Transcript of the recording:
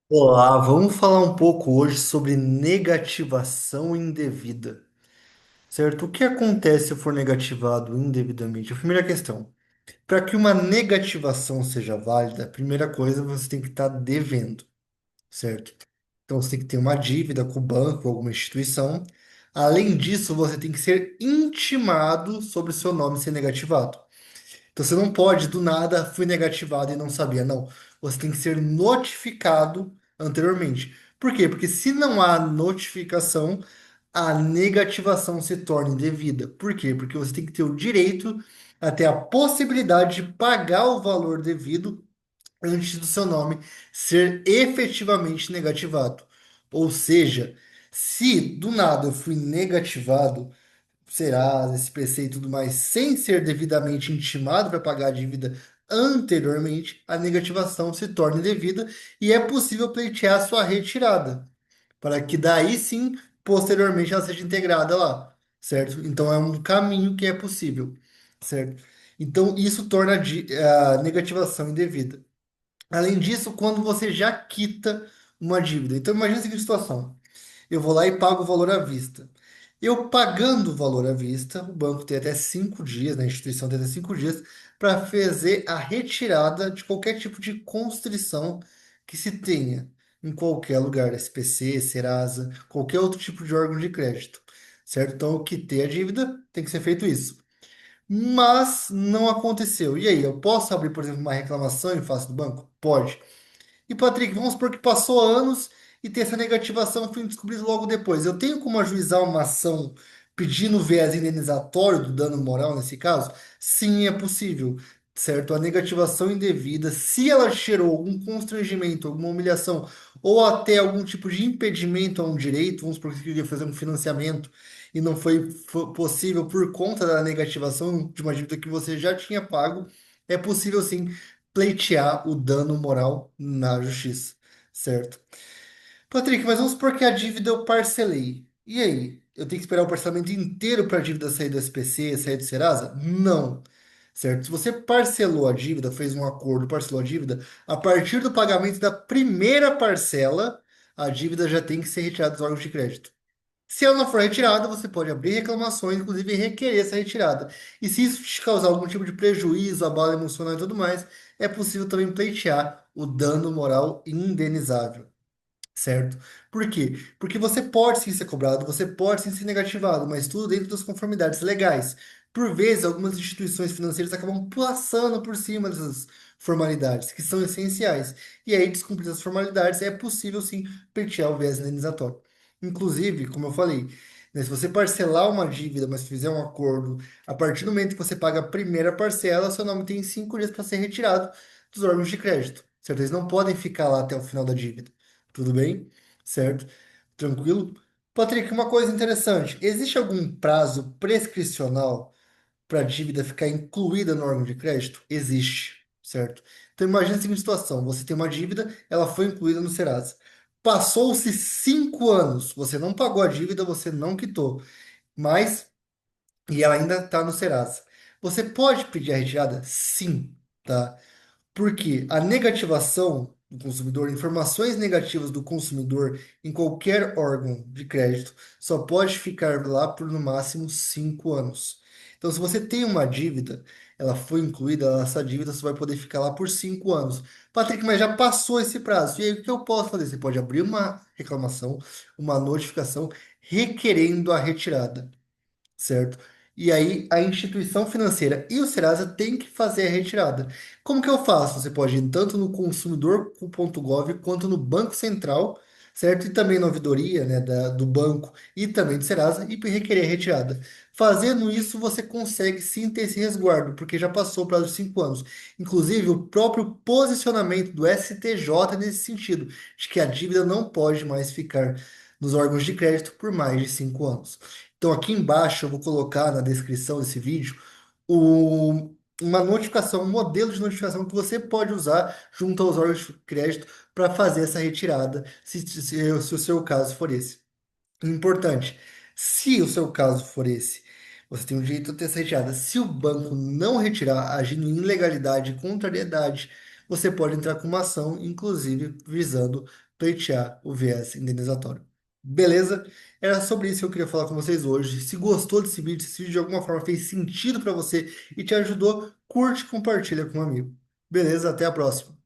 Olá, vamos falar um pouco hoje sobre negativação indevida, certo? O que acontece se for negativado indevidamente? A primeira questão, para que uma negativação seja válida, a primeira coisa você tem que estar devendo, certo? Então você tem que ter uma dívida com o banco, alguma instituição. Além disso, você tem que ser intimado sobre o seu nome ser negativado. Então você não pode, do nada, fui negativado e não sabia. Não. Você tem que ser notificado anteriormente. Por quê? Porque se não há notificação, a negativação se torna indevida. Por quê? Porque você tem que ter o direito a ter a possibilidade de pagar o valor devido antes do seu nome ser efetivamente negativado. Ou seja, se do nada eu fui negativado, Serasa, SPC e tudo mais, sem ser devidamente intimado para pagar a dívida anteriormente, a negativação se torna indevida e é possível pleitear sua retirada, para que daí sim, posteriormente, ela seja integrada lá, certo? Então é um caminho que é possível, certo? Então isso torna a negativação indevida. Além disso, quando você já quita uma dívida. Então imagine a seguinte situação. Eu vou lá e pago o valor à vista. Eu pagando o valor à vista, o banco tem até 5 dias, né, a instituição tem até 5 dias, para fazer a retirada de qualquer tipo de constrição que se tenha em qualquer lugar, SPC, Serasa, qualquer outro tipo de órgão de crédito, certo? Então, eu quitei a dívida, tem que ser feito isso. Mas não aconteceu. E aí, eu posso abrir, por exemplo, uma reclamação em face do banco? Pode. E, Patrick, vamos supor que passou anos e tem essa negativação foi descobrido logo depois. Eu tenho como ajuizar uma ação pedindo viés indenizatório do dano moral nesse caso? Sim, é possível, certo? A negativação indevida, se ela gerou algum constrangimento, alguma humilhação ou até algum tipo de impedimento a um direito, vamos supor que você queria fazer um financiamento e não foi possível por conta da negativação de uma dívida que você já tinha pago, é possível sim pleitear o dano moral na justiça, certo? Patrick, mas vamos supor que a dívida eu parcelei. E aí? Eu tenho que esperar o parcelamento inteiro para a dívida sair do SPC, sair do Serasa? Não. Certo? Se você parcelou a dívida, fez um acordo, parcelou a dívida, a partir do pagamento da primeira parcela, a dívida já tem que ser retirada dos órgãos de crédito. Se ela não for retirada, você pode abrir reclamações, inclusive requerer essa retirada. E se isso te causar algum tipo de prejuízo, abalo emocional e tudo mais, é possível também pleitear o dano moral indenizável, certo? Por quê? Porque você pode sim ser cobrado, você pode sim ser negativado, mas tudo dentro das conformidades legais. Por vezes, algumas instituições financeiras acabam passando por cima dessas formalidades, que são essenciais. E aí, descumprindo as formalidades, é possível sim pleitear o viés indenizatório. Inclusive, como eu falei, né, se você parcelar uma dívida, mas fizer um acordo, a partir do momento que você paga a primeira parcela, seu nome tem 5 dias para ser retirado dos órgãos de crédito, certo? Eles não podem ficar lá até o final da dívida. Tudo bem? Certo? Tranquilo? Patrick, uma coisa interessante. Existe algum prazo prescricional para a dívida ficar incluída no órgão de crédito? Existe, certo? Então imagine a seguinte situação: você tem uma dívida, ela foi incluída no Serasa. Passou-se 5 anos, você não pagou a dívida, você não quitou, mas e ela ainda está no Serasa. Você pode pedir a retirada? Sim, tá? Porque a negativação do consumidor, informações negativas do consumidor em qualquer órgão de crédito, só pode ficar lá por no máximo 5 anos. Então, se você tem uma dívida, ela foi incluída, essa dívida só vai poder ficar lá por 5 anos. Patrick, mas já passou esse prazo. E aí, o que eu posso fazer? Você pode abrir uma reclamação, uma notificação requerendo a retirada, certo? E aí a instituição financeira e o Serasa têm que fazer a retirada. Como que eu faço? Você pode ir tanto no consumidor.gov quanto no Banco Central, certo? E também na ouvidoria, né, do banco e também do Serasa e requerer a retirada. Fazendo isso, você consegue sim ter esse resguardo, porque já passou o prazo de 5 anos. Inclusive, o próprio posicionamento do STJ nesse sentido, de que a dívida não pode mais ficar nos órgãos de crédito por mais de 5 anos. Então, aqui embaixo eu vou colocar na descrição desse vídeo uma notificação, um modelo de notificação que você pode usar junto aos órgãos de crédito para fazer essa retirada, se o seu caso for esse. Importante, se o seu caso for esse, você tem o direito a ter essa retirada. Se o banco não retirar, agindo em ilegalidade e contrariedade, você pode entrar com uma ação, inclusive visando pleitear o viés indenizatório. Beleza? Era sobre isso que eu queria falar com vocês hoje. Se gostou desse vídeo, se esse vídeo de alguma forma fez sentido para você e te ajudou, curte e compartilha com um amigo. Beleza? Até a próxima.